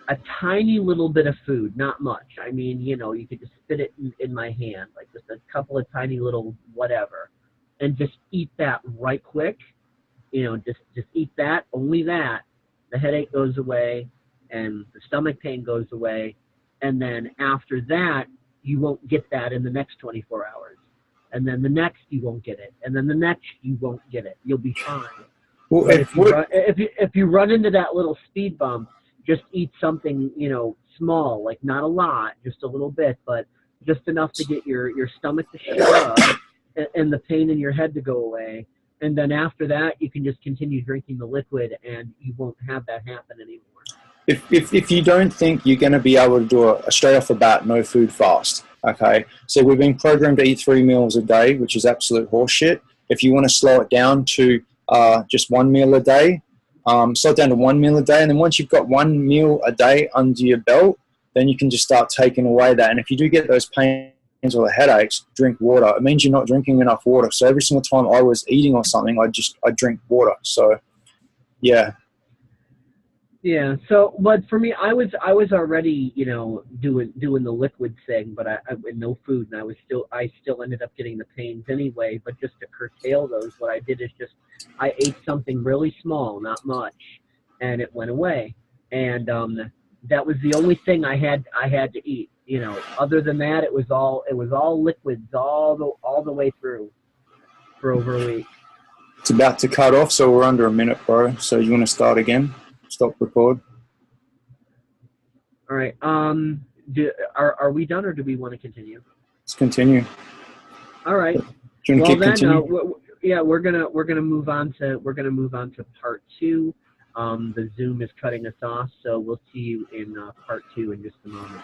a tiny little bit of food, not much. I mean, you could just fit it in my hand, like just a couple of tiny little whatever. And just eat that right quick, just eat that, only that. The headache goes away, and the stomach pain goes away, and then after that, you won't get that in the next 24 hours. And then the next, you won't get it, and then the next, you won't get it. You'll be fine. Well, if you run into that little speed bump, just eat something, small, like not a lot, just a little bit, but just enough to get your stomach to shut up and the pain in your head to go away. And then after that, you can just continue drinking the liquid, and you won't have that happen anymore. If you don't think you're going to be able to do a straight off the bat no food fast, okay? So we've been programmed to eat 3 meals a day, which is absolute horseshit. If you want to slow it down to just 1 meal a day, slow it down to 1 meal a day. And then once you've got 1 meal a day under your belt, then you can just start taking away that. And if you do get those pains or the headaches, drink water. It means you're not drinking enough water. So every single time I was eating or something, I drink water. So yeah. So, but for me, I was already, doing the liquid thing, but I with no food, and I still ended up getting the pains anyway. But just to curtail those, what I did is I ate something really small, not much, and it went away. And that was the only thing I had to eat. Other than that, it was all liquids all the way through for over a week. It's about to cut off, so we're under a minute, bro. So you want to start again? Stop record. All right. Are we done, or do we want to continue? Let's continue. All right. Well then, we're gonna move on to part 2. The Zoom is cutting us off, so we'll see you in part 2 in just a moment.